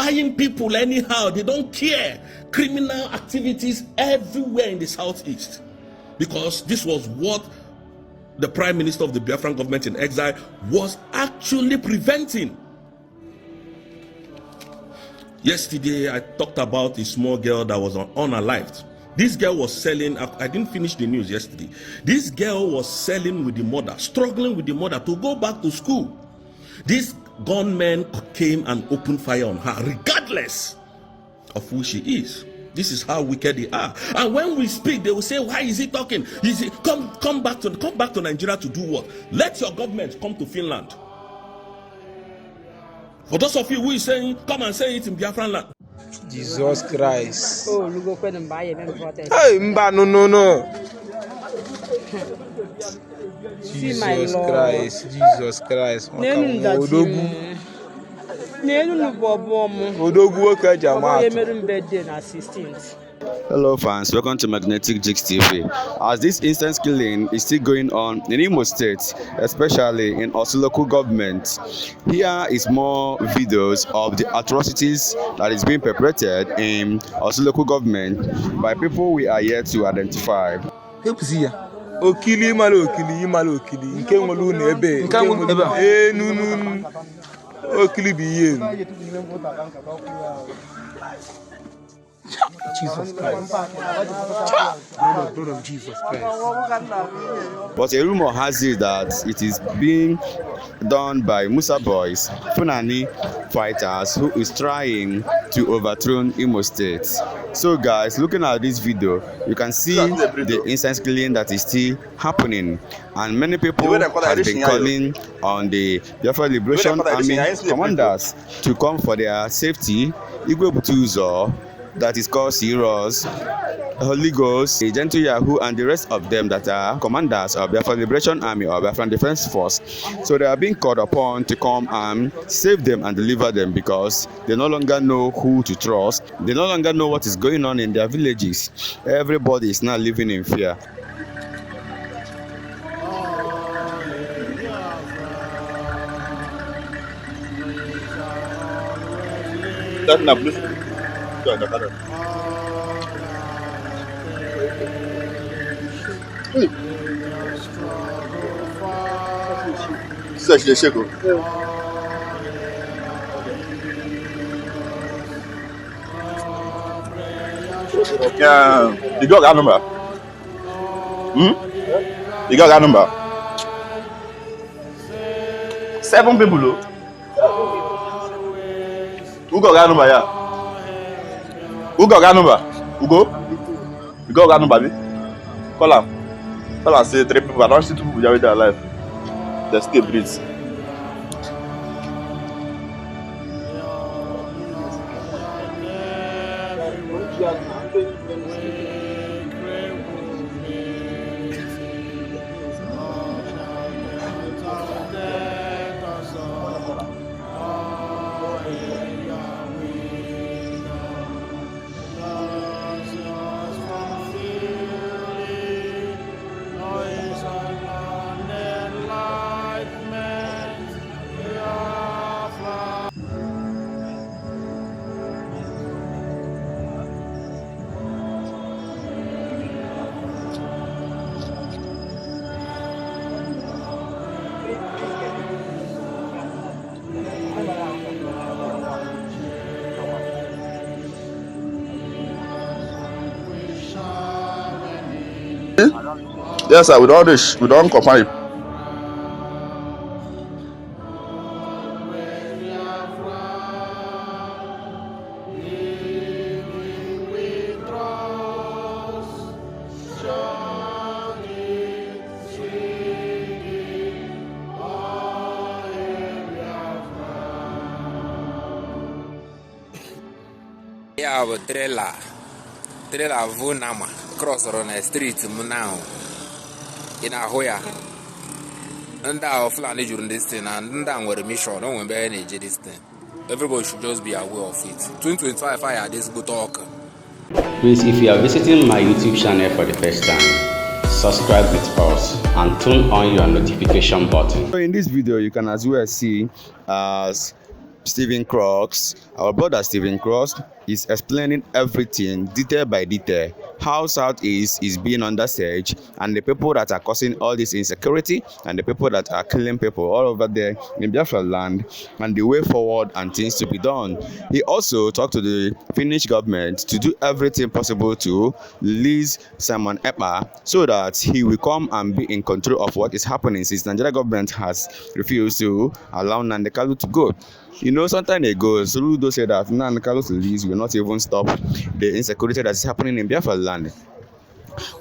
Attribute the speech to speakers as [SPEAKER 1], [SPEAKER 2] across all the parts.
[SPEAKER 1] buying people anyhow. They don't care. Criminal activities everywhere in the southeast. Because this was what the Prime Minister of the Biafran government in exile was actually preventing. Yesterday, I talked about a small girl that was unalived. This girl was selling, I didn't finish the news yesterday. This girl was selling with the mother, struggling with the mother to go back to school. This gunman came and opened fire on her, regardless of who she is. This is how wicked they are. And when we speak, they will say, why is he talking? Come back to Nigeria to do what? Let your government come to Finland. For those of you who is saying, come and say it in Biafran land.
[SPEAKER 2] Jesus Christ.
[SPEAKER 3] Oh, look go and buy it.
[SPEAKER 2] Hey, Mba, no. Jesus Christ.
[SPEAKER 4] Hello fans, welcome to Magnetic Jigs TV. As this instance killing is still going on in Imo State, especially in Orsu local government, here is more videos of the atrocities that is being perpetrated in Orsu local government by people we are yet to identify.
[SPEAKER 2] Okili malo okili nke nwelu na ebe nunu okili biye Jesus Christ. Blood of Jesus Christ.
[SPEAKER 4] But a rumor has it that it is being done by Musa boys, Funani fighters, who is trying to overthrow Imo State. So guys, looking at this video, you can see the instance killing that is still happening, and many people have been calling on the Biafra Liberation Army commanders to come for their safety. Igwe Butuzor, that is called Heroes, Holy Ghost, Gentle Yahoo, and the rest of them that are commanders of Biafra Liberation Army or Biafran Defense Force. So they are being called upon to come and save them and deliver them because they no longer know who to trust. They no longer know what is going on in their villages. Everybody is now living in fear.
[SPEAKER 5] You got that number? You got that number? 7 people, though. Who got that number? Yeah. Who got that number? Who go? You got that number, baby? Call him. Call and say 3 people. I don't see 2 people already alive. They still breathe. Yes, sir. We don't confirm it.
[SPEAKER 6] Yeah, but trailer vunama cross on the street now in Ahoya. And our flying during this thing and down with the mission. No one be any this thing. Everybody should just be aware of it. 2025 fire this go talk.
[SPEAKER 7] Please, if you are visiting my YouTube channel for the first time, subscribe with us and turn on your notification button.
[SPEAKER 4] So in this video, you can as well see as Stephen Cross, our brother Stephen Cross, is explaining everything detail by detail, how Southeast is being under siege, and the people that are causing all this insecurity, and the people that are killing people all over there in Biafra land, and the way forward and things to be done. He also talked to the Finnish government to do everything possible to release Simon Ekpa so that he will come and be in control of what is happening, since the Nigerian government has refused to allow Nnamdi Kanu to go. You know, some time ago, Soludo said that Nnamdi Kanu's release will not even stop the insecurity that is happening in Biafra land.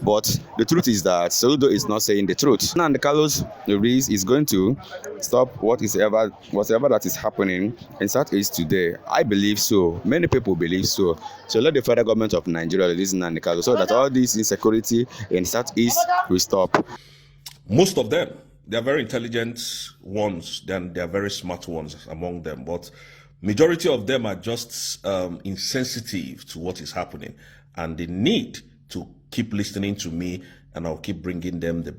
[SPEAKER 4] But the truth is that Soludo is not saying the truth. Nnamdi Kanu's release is going to stop whatever that is happening in Southeast today. I believe so. Many people believe so. So let the federal government of Nigeria release Nnamdi Kanu so that all this insecurity in Southeast will stop.
[SPEAKER 1] Most of them, they are very intelligent ones, then they are very smart ones among them, but majority of them are just insensitive to what is happening, and they need to keep listening to me, and I'll keep bringing them the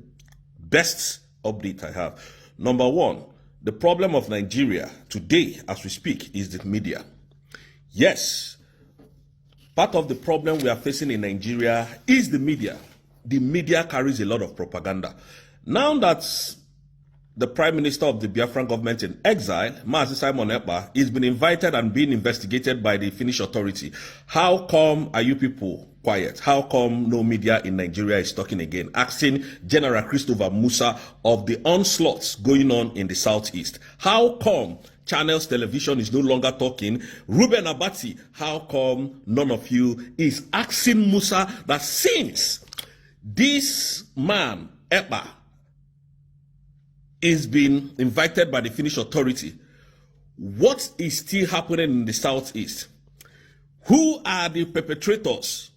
[SPEAKER 1] best update I have. Number one, the problem of Nigeria today as we speak is the media. Yes, part of the problem we are facing in Nigeria is the media. The media carries a lot of propaganda. Now that the Prime Minister of the Biafran government in exile, Mazi Simon Ekpa, is been invited and being investigated by the Finnish authority, how come are you people quiet? How come no media in Nigeria is talking again? Asking General Christopher Musa of the onslaughts going on in the Southeast. How come Channels Television is no longer talking? Ruben Abati, how come none of you is asking Musa that since this man, Ekpa, is being invited by the Finnish authority, what is still happening in the Southeast? Who are the perpetrators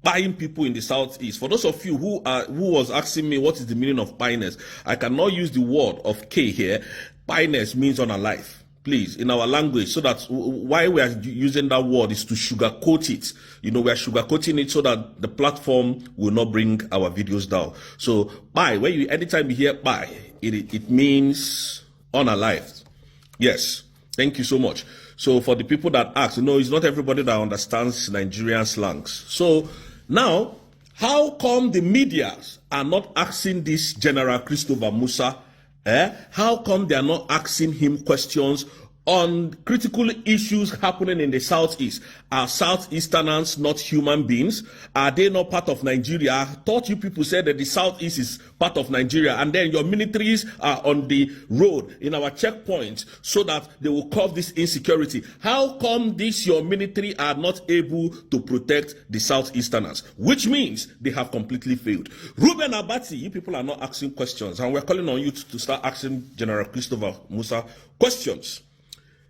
[SPEAKER 1] buying people in the Southeast? For those of you who was asking me what is the meaning of pioneers, I cannot use the word of K here. Pioneers means unalive. Please, in our language, so that why we are using that word is to sugarcoat it. You know, we are sugarcoating it so that the platform will not bring our videos down. So, bye, anytime you hear bye, it means unalive. Yes, thank you so much. So, for the people that ask, you know, it's not everybody that understands Nigerian slangs. So, now, how come the media are not asking this General Christopher Musa? How come they are not asking him questions on critical issues happening in the Southeast? Are Southeasterners not human beings? Are they not part of Nigeria? I thought you people said that the Southeast is part of Nigeria, and then your militaries are on the road in our checkpoints so that they will curb this insecurity. How come your military are not able to protect the Southeasterners? Which means they have completely failed. Ruben Abati, you people are not asking questions, and we're calling on you to start asking General Christopher Musa questions.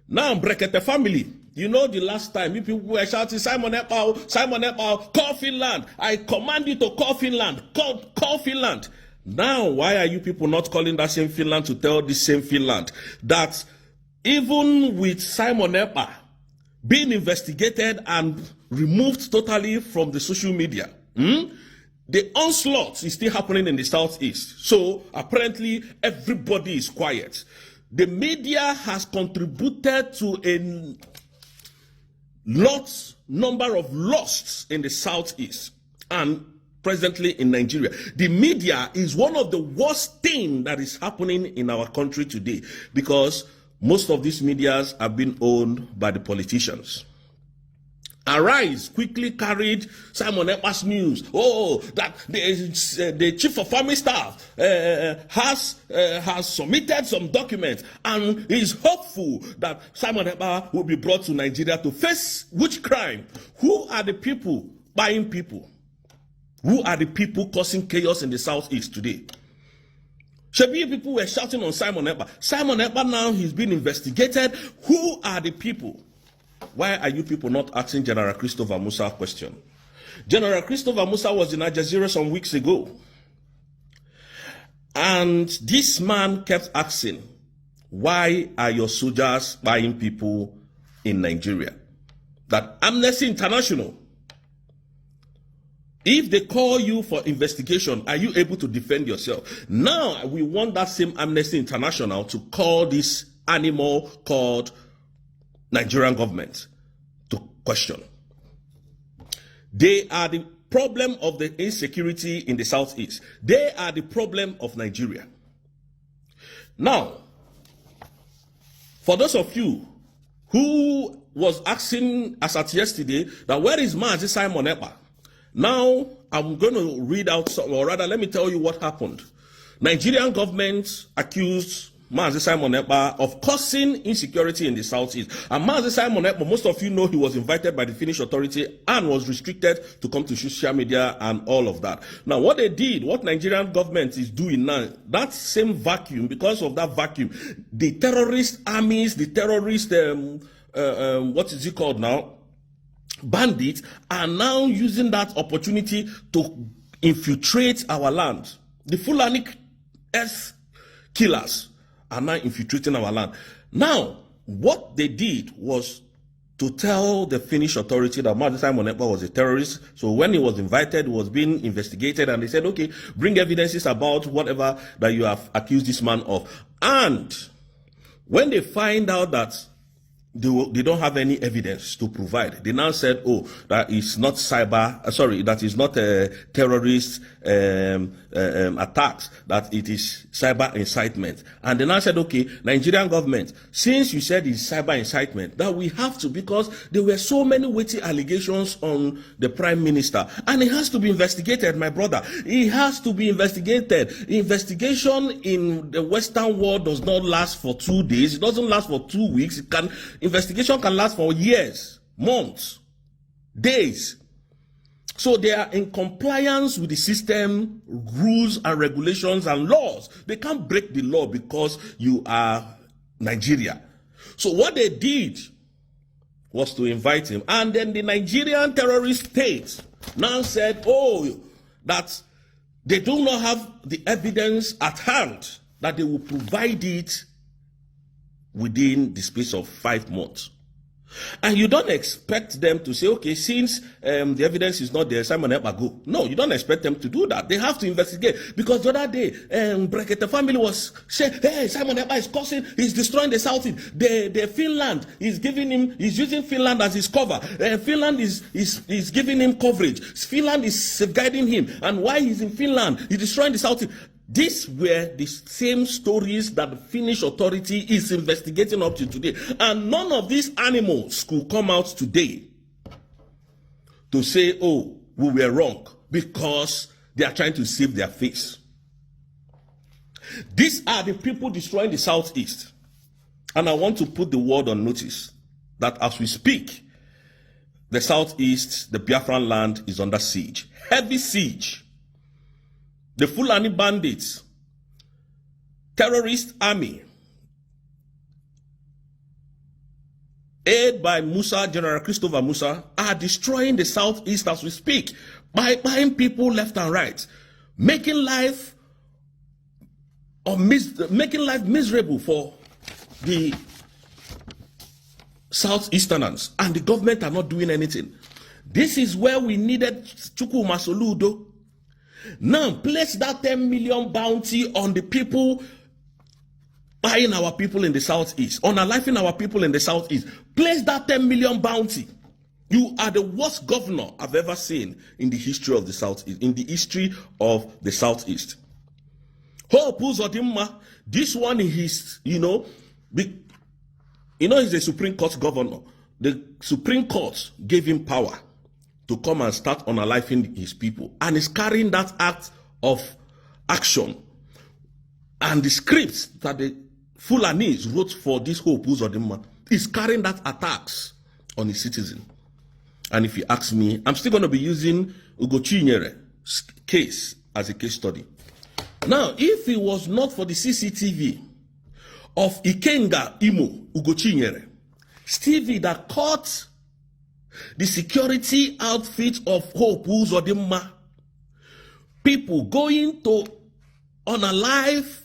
[SPEAKER 1] Now, Brekete family, you know the last time you people were shouting, Simon Ekpa, call Finland. I command you to call Finland. Call Finland. Now, why are you people not calling that same Finland to tell this same Finland that even with Simon Ekpa being investigated and removed totally from the social media, the onslaught is still happening in the Southeast. So, apparently, everybody is quiet. The media has contributed to a number of loss in the Southeast and presently in Nigeria. The media is one of the worst things that is happening in our country today, because most of these medias have been owned by the politicians. Arise quickly carried Simon Ekpa's news. Oh, that the chief of army staff has submitted some documents and is hopeful that Simon Ekpa will be brought to Nigeria to face which crime? Who are the people buying people? Who are the people causing chaos in the Southeast today? Shabi people were shouting on Simon Ekpa. Simon Ekpa now he's been investigated. Who are the people? Why are you people not asking General Christopher Musa a question? General Christopher Musa was in Al Jazeera some weeks ago. And this man kept asking, why are your soldiers buying people in Nigeria? That Amnesty International, if they call you for investigation, are you able to defend yourself? Now, we want that same Amnesty International to call this animal called Nigerian government to question. They are the problem of the insecurity in the southeast. They are the problem of Nigeria. Now, for those of you who was asking as at yesterday that where is Mazi Simon Ekpa? Now I'm going to read out some, or rather let me tell you what happened. Nigerian government accused Mazi Simon Ekpa of causing insecurity in the southeast. And Mazi Simon Ekpa, most of you know, he was invited by the Finnish authority and was restricted to come to social media and all of that. Now, what they did, what Nigerian government is doing now, that same vacuum, because of that vacuum, the terrorist armies, the terrorist, what is it called now? Bandits are now using that opportunity to infiltrate our land. The Fulani earth killers are now infiltrating our land. Now, what they did was to tell the Finnish authority that Mazi Simon Ekpa was a terrorist. So when he was invited, he was being investigated, and they said, okay, bring evidences about whatever that you have accused this man of. And when they find out that they don't have any evidence to provide, they now said, oh, that is not that is not terrorist attacks, that it is cyber incitement. And they now said, okay, Nigerian government, since you said it's cyber incitement, that we have to, because there were so many weighty allegations on the prime minister, and it has to be investigated, my brother. It has to be investigated. Investigation in the Western world does not last for 2 days. It doesn't last for 2 weeks. Investigation can last for years, months, days. So they are in compliance with the system, rules and regulations and laws. They can't break the law because you are Nigeria. So what they did was to invite him. And then the Nigerian terrorist state now said, oh, that they do not have the evidence at hand, that they will provide it within the space of 5 months. And you don't expect them to say, okay, since the evidence is not there, Simon Ekpa go. No, you don't expect them to do that. They have to investigate. Because the other day, the family was saying, hey, Simon Ekpa is causing, he's destroying the southeast. The Finland is giving him, he's using Finland as his cover. Finland is giving him coverage. Finland is safeguarding him. And while he's in Finland, he's destroying the southeast. These were the same stories that the Finnish authority is investigating up to today. And none of these animals could come out today to say, oh, we were wrong, because they are trying to save their face. These are the people destroying the southeast. And I want to put the word on notice that as we speak, the southeast, the Biafran land, is under siege. Heavy siege. The Fulani bandits, terrorist army, aided by General Christopher Musa, are destroying the southeast as we speak, by buying people left and right, making life miserable for the southeasterners, and the government are not doing anything. This is where we needed Chukwuma Soludo. Now, place that 10 million bounty on the people buying our people in the southeast, on unaliving our people in the southeast. Place that 10 million bounty. You are the worst governor I've ever seen in the history of the southeast, Hope Uzodimma, this one is, he's a Supreme Court governor. The Supreme Court gave him power to come and start unaliving his people, and is carrying that act of action and the scripts that the Fulanis wrote for this Hope Uzodimma is carrying that attacks on his citizen. And if you ask me, I'm still going to be using Ugochinyele's case as a case study. Now, if it was not for the CCTV of Ikenga Imo Ugochinyele, Stevie that caught the security outfit of Hope Uzodimma, people going to unalive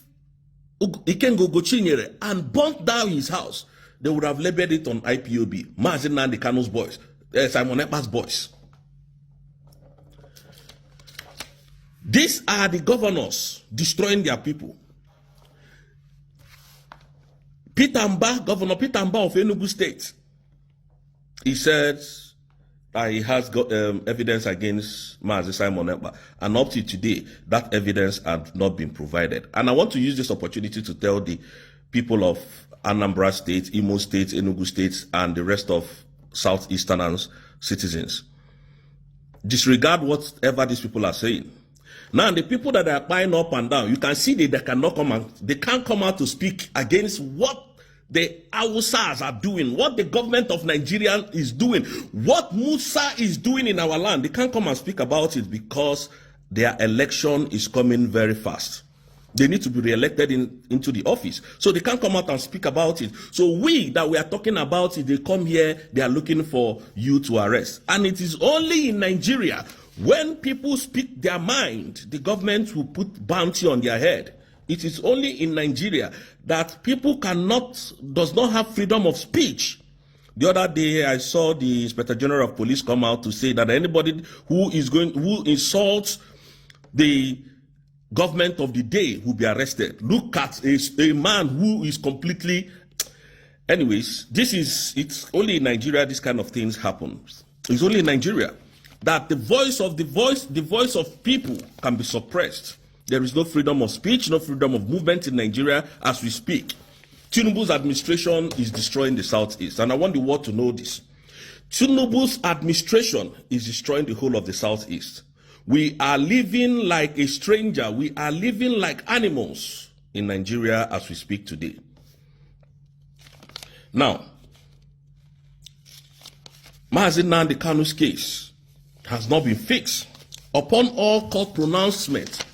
[SPEAKER 1] Ikenga Ugochinyele and burnt down his house, they would have labeled it on IPOB, Mazi Nnamdi Kanu's boys, Simon Ekpa's boys. These are the governors destroying their people. Governor Peter Mba of Enugu State, he said that he has got evidence against Mazi Simon Ekpa, and up to today, that evidence had not been provided. And I want to use this opportunity to tell the people of Anambra State, Imo State, Enugu State, and the rest of Southeastern citizens, disregard whatever these people are saying. Now, the people that are buying up and down, you can see they cannot come out. They can't come out to speak against what the Hausas are doing, what the government of Nigeria is doing, what Musa is doing in our land. They can't come and speak about it because their election is coming very fast. They need to be re-elected into the office. So they can't come out and speak about it. So we that we are talking about it, they come here, they are looking for you to arrest. And it is only in Nigeria, when people speak their mind, the government will put bounty on their head. It is only in Nigeria that people does not have freedom of speech. The other day, I saw the Inspector General of Police come out to say that anybody who insults the government of the day will be arrested. Look at a man who is completely... Anyways, it's only in Nigeria this kind of things happen. It's only in Nigeria that the voice of people can be suppressed. There is no freedom of speech, no freedom of movement in Nigeria as we speak. Tinubu's administration is destroying the Southeast, and I want the world to know this. Tinubu's administration is destroying the whole of the Southeast. We are living like a stranger. We are living like animals in Nigeria as we speak today. Now, Mazi Nnamdi Kanu's case has not been fixed. Upon all court pronouncement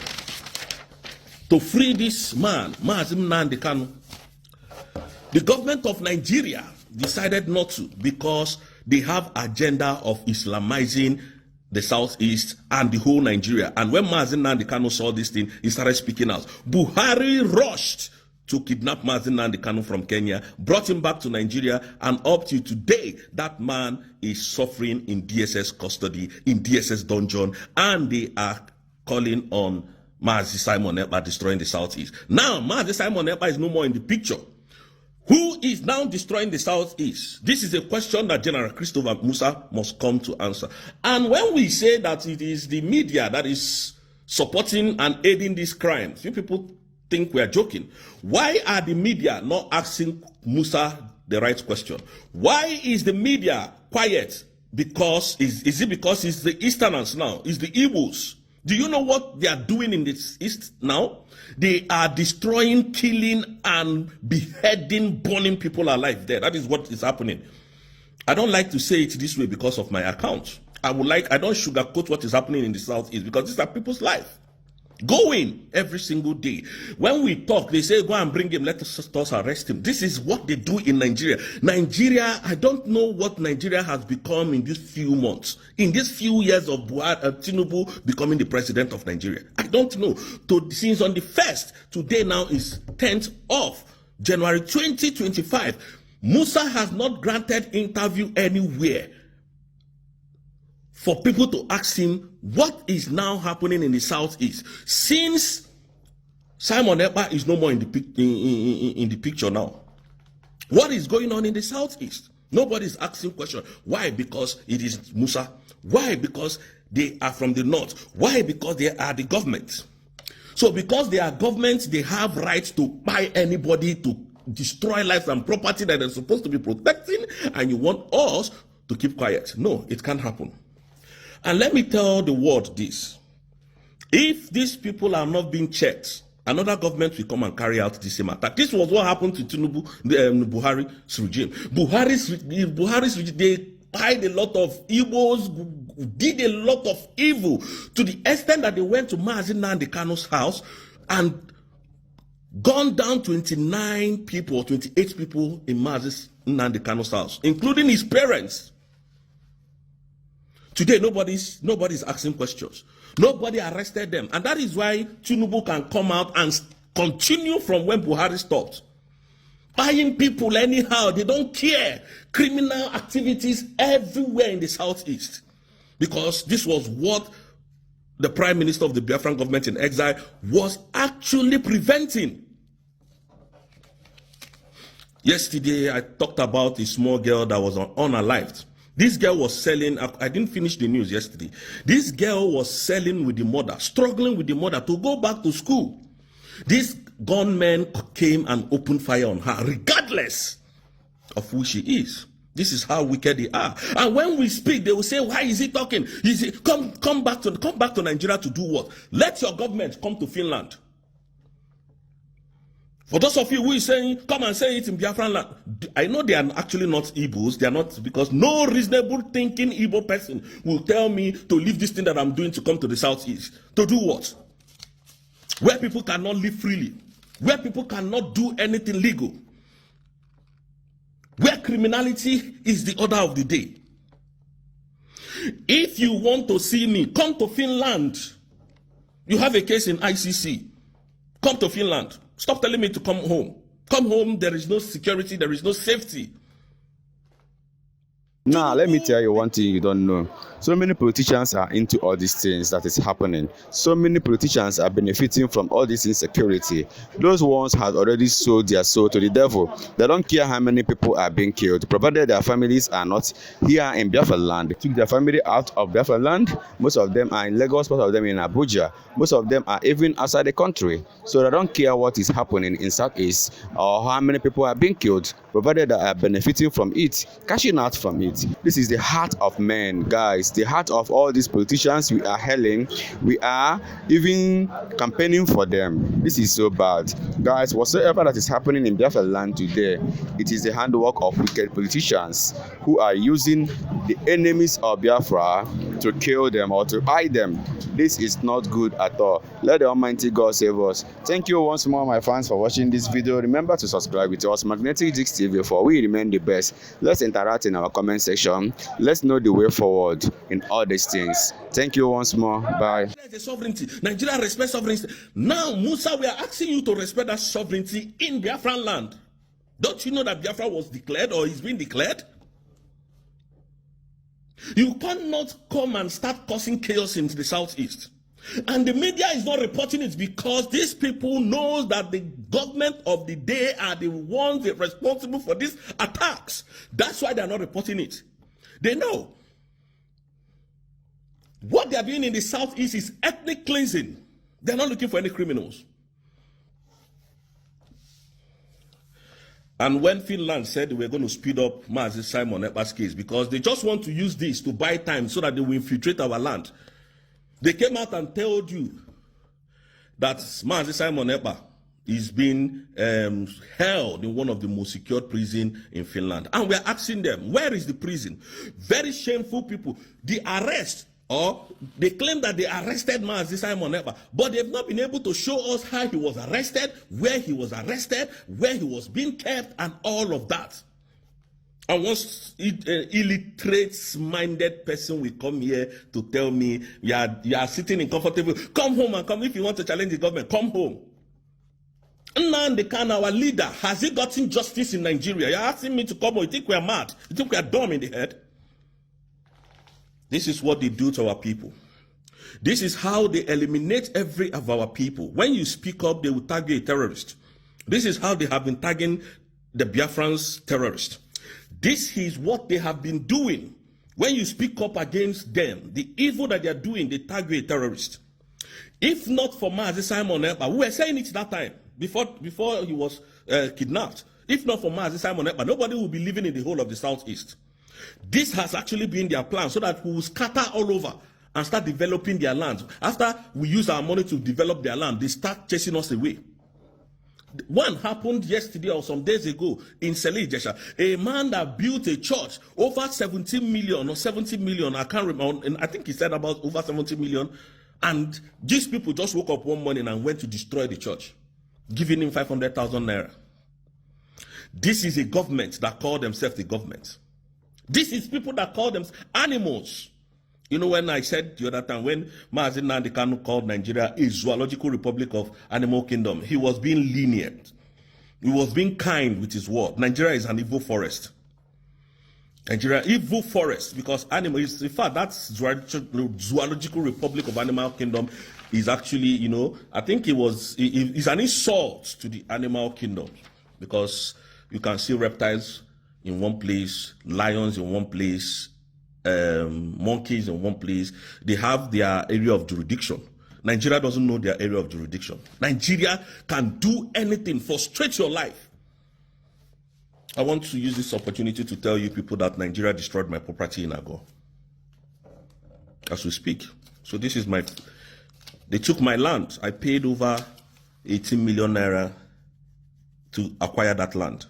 [SPEAKER 1] to free this man, Mazi Nnamdi Kanu, the government of Nigeria decided not to because they have agenda of Islamizing the Southeast and the whole Nigeria. And when Mazi Nnamdi Kanu saw this thing, he started speaking out. Buhari rushed to kidnap Mazi Nnamdi Kanu from Kenya, brought him back to Nigeria, and up to today, that man is suffering in DSS custody, in DSS dungeon, and they are calling on Mazi Simon Ekpa destroying the Southeast. Now, Mazi Simon Ekpa is no more in the picture. Who is now destroying the Southeast? This is a question that General Christopher Musa must come to answer. And when we say that it is the media that is supporting and aiding these crimes, you people think we are joking. Why are the media not asking Musa the right question? Why is the media quiet? Because is it because it's the Easterners now? It's the Igbos? Do you know what they are doing in the East now? They are destroying, killing, and beheading, burning people alive there. That is what is happening. I don't like to say it this way because of my account. I don't sugarcoat what is happening in the Southeast because these are people's life. Going every single day. When we talk, they say, go and bring him, let us arrest him. This is what they do in Nigeria. Nigeria, I don't know what Nigeria has become in these few months. In these few years of Tinubu becoming the president of Nigeria. I don't know. Since on the 1st, today now is 10th of January 2025. Musa has not granted interview anywhere for people to ask him what is now happening in the Southeast. Since Simon Ekpa is no more in the picture now, what is going on in the Southeast? Nobody is asking questions. Why? Because it is Musa. Why? Because they are from the north. Why? Because they are the government. So because they are government, they have rights to buy anybody, to destroy lives and property that they're supposed to be protecting, and you want us to keep quiet. No, it can't happen. And let me tell the world this. If these people are not being checked, another government will come and carry out the same attack. This was what happened to Tinubu, Buhari's regime. Buhari's regime, they hired a lot of Igbos, did a lot of evil to the extent that they went to Mazi Nnamdi Kanu's house and gunned down 29 people, 28 people in Mazi Nnamdi Kanu's house, including his parents. Today, nobody's asking questions. Nobody arrested them. And that is why Tinubu can come out and continue from when Buhari stopped. Buying people anyhow, they don't care. Criminal activities everywhere in the Southeast. Because this was what the Prime Minister of the Biafran government in exile was actually preventing. Yesterday, I talked about a small girl that was unalived. This girl was selling, I didn't finish the news yesterday. This girl was selling with the mother, struggling with the mother to go back to school. This gunman came and opened fire on her, regardless of who she is. This is how wicked they are. And when we speak, they will say, why is he talking? He say, come back to Nigeria to do what? Let your government come to Finland. For those of you who is saying, come and say it in Biafran land, I know they are actually not Igbos. They are not, because no reasonable thinking Igbo person will tell me to leave this thing that I'm doing to come to the southeast. To do what? Where people cannot live freely. Where people cannot do anything legal. Where criminality is the order of the day. If you want to see me, come to Finland. You have a case in ICC. Come to Finland. Stop telling me to come home. Come home, there is no security, there is no safety.
[SPEAKER 4] Now, let me tell you one thing you don't know. So many politicians are into all these things that is happening. So many politicians are benefiting from all this insecurity. Those ones have already sold their soul to the devil. They don't care how many people are being killed, provided their families are not here in Biafra land. They took their family out of Biafra land. Most of them are in Lagos, most of them in Abuja. Most of them are even outside the country. So they don't care what is happening in Southeast or how many people are being killed, provided they are benefiting from it, cashing out from it. This is the heart of men, guys. The heart of all these politicians we are hailing. We are even campaigning for them. This is so bad. Guys, whatsoever that is happening in Biafra land today, it is the handwork of wicked politicians who are using the enemies of Biafra to kill them or to hide them. This is not good at all. Let the Almighty God save us. Thank you once more, my fans, for watching this video. Remember to subscribe with us, Magnetic Disc TV, for we remain the best. Let's interact in our comment section. Let's know the way forward in all these things. Thank you once more. Bye.
[SPEAKER 1] The sovereignty. Nigeria respects sovereignty. Now, Musa, we are asking you to respect that sovereignty in Biafran land. Don't you know that Biafra was declared or is being declared? You cannot come and start causing chaos in the southeast. And the media is not reporting it because these people know that the government of the day are the ones that are responsible for these attacks. That's why they are not reporting it. They know. What they are doing in the southeast is ethnic cleansing. They're not looking for any criminals. And when Finland said they were going to speed up Ngozi Simon Ekpa's case because they just want to use this to buy time so that they will infiltrate our land, they came out and told you that Ngozi Simon Ekpa is being held in one of the most secured prisons in Finland. And we're asking them, where is the prison? Very shameful people. The arrest, or they claim that they arrested Ngozi Simon Ekpa, but they've not been able to show us how he was arrested, where he was arrested, where he was being kept, and all of that. And once illiterate-minded person will come here to tell me, you are sitting in comfortable, come home and come. If you want to challenge the government, come home. Nnamdi Kanu, our leader, has he gotten justice in Nigeria? You're asking me to come home. You think we are mad? You think we are dumb in the head? This is what they do to our people. This is how they eliminate every of our people. When you speak up, they will tag you a terrorist. This is how they have been tagging the Biafrans terrorists. This is what they have been doing. When you speak up against them, the evil that they are doing, they tag you a terrorist. If not for Ngozi Simon Ekpa, we were saying it that time, before he was kidnapped. If not for Ngozi Simon Ekpa, nobody will be living in the whole of the southeast. This has actually been their plan so that we will scatter all over and start developing their land. After we use our money to develop their land, they start chasing us away. One happened yesterday or some days ago in Sele Ijesha. A man that built a church over 17 million or 70 million, I can't remember, and I think he said about over 70 million. And these people just woke up one morning and went to destroy the church, giving him 500,000 naira. This is a government that call themselves the government. This is people that call them animals. You know, when I said the other time, when Ngozi Kanu called Nigeria a zoological republic of animal kingdom, he was being lenient. He was being kind with his word. Nigeria is an evil forest. Nigeria, evil forest, because animals, in fact, that's zoological republic of animal kingdom is actually, you know, I think it's an insult to the animal kingdom, because you can see reptiles in one place, lions in one place, monkeys in one place. They have their area of jurisdiction. Nigeria doesn't know their area of jurisdiction. Nigeria can do anything, frustrate your life. I want to use this opportunity to tell you people that Nigeria destroyed my property in Agor as we speak. So this is they took my land. I paid over 18 million naira to acquire that land.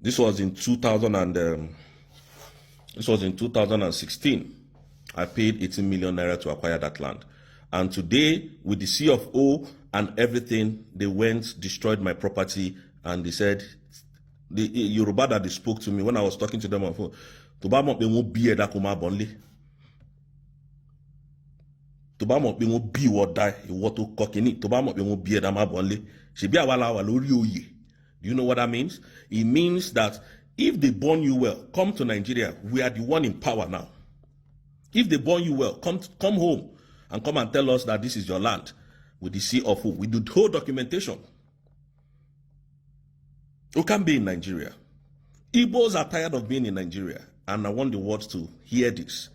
[SPEAKER 1] This was in 2016. I paid 18 million naira to acquire that land. And today, with the C of O and everything, they went, destroyed my property, and they said, the Yoruba that they spoke to me when I was talking to them on phone, Toba mo be mo bi eda kuma bonle. Toba mo be mo bi wo die, wo to kokini. Toba mo be mo bi eda ma bonle. She be awala wa lori oye. Do you know what that means? It means that if they born you well, come to Nigeria. We are the one in power now. If they born you well, come home and come and tell us that this is your land with the C of O. We do whole documentation. You can be in Nigeria. Igbos are tired of being in Nigeria, and I want the world to hear this.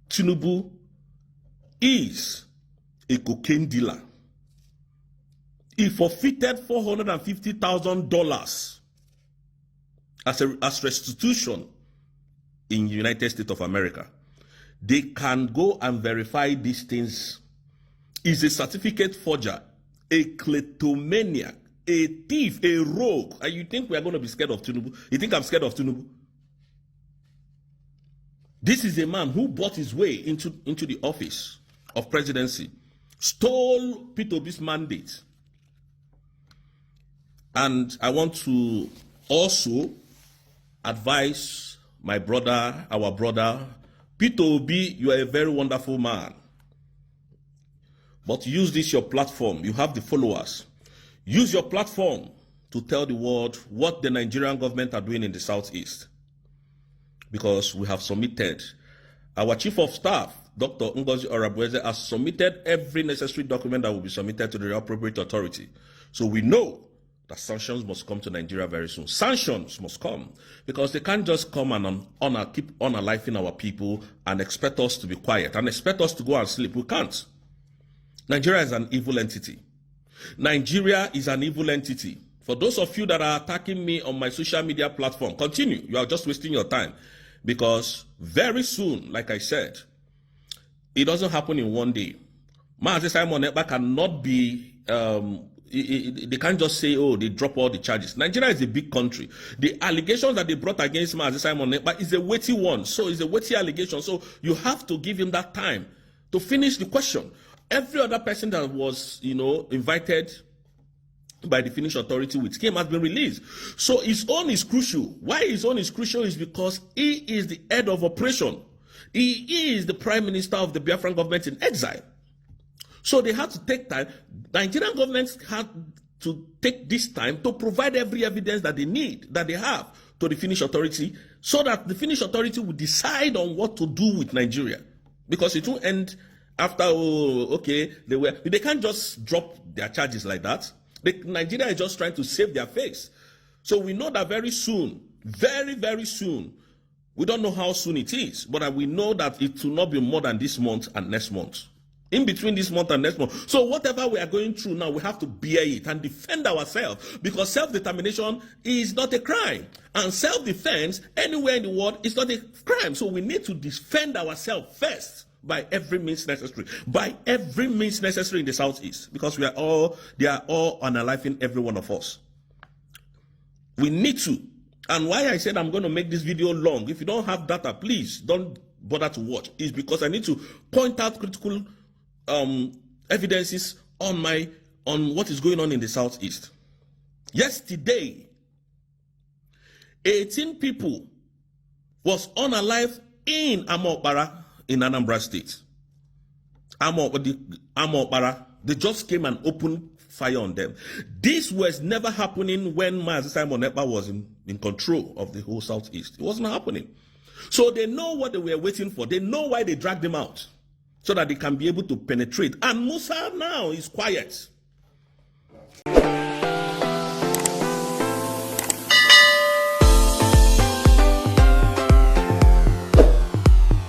[SPEAKER 1] Tinubu is a cocaine dealer. He forfeited $450,000 as restitution in the United States of America. They can go and verify these things. He's a certificate forger, a kleptomaniac, a thief, a rogue. And you think we are going to be scared of Tinubu? You think I'm scared of Tinubu? This is a man who bought his way into the office of presidency, stole Peter Obi's mandate. And I want to also advise my brother, our brother, Peter Obi, you are a very wonderful man. But use this, your platform. You have the followers. Use your platform to tell the world what the Nigerian government are doing in the Southeast. Because we have submitted. Our Chief of Staff, Dr. Ngozi Orabueze, has submitted every necessary document that will be submitted to the appropriate authority. So we know that sanctions must come to Nigeria very soon. Sanctions must come because they can't just come and keep unaliving our people and expect us to be quiet and expect us to go and sleep. We can't. Nigeria is an evil entity. Nigeria is an evil entity. For those of you that are attacking me on my social media platform, continue. You are just wasting your time because very soon, like I said, it doesn't happen in one day. Mazi Simon Ekpa cannot be they can't just say, oh, they drop all the charges. Nigeria is a big country. The allegations that they brought against Mazi Simon Ekpa is a weighty one. So it's a weighty allegation. So you have to give him that time to finish the question. Every other person that was, invited by the Finnish authority with him has been released. So his own is crucial. Why his own is crucial is because he is the head of operation. He is the prime minister of the Biafran government in exile. So they had to take time. Nigerian governments had to take this time to provide every evidence that they need, that they have to the Finnish authority, so that the Finnish authority would decide on what to do with Nigeria. Because it won't end after, they can't just drop their charges like that. Nigeria is just trying to save their face. So we know that very soon, very, very soon, we don't know how soon it is, but we know that it will not be more than this month and next month. In between this month and next month. So whatever we are going through now, we have to bear it and defend ourselves, because self-determination is not a crime. And self-defense anywhere in the world is not a crime. So we need to defend ourselves first by every means necessary. By every means necessary in the Southeast. Because they are all unaliving every one of us. We need to. And why I said I'm going to make this video long, if you don't have data, please don't bother to watch, is because I need to point out critical evidences on what is going on in the Southeast. Yesterday, 18 people was unalive in Amokpara in Anambra State. Amokpara, they just came and opened fire on them. This was never happening when Mazi Simon Ekpa was in control of the whole Southeast. It wasn't happening. So they know what they were waiting for. They know why they dragged them out, so that they can be able to penetrate. And Musa now is quiet.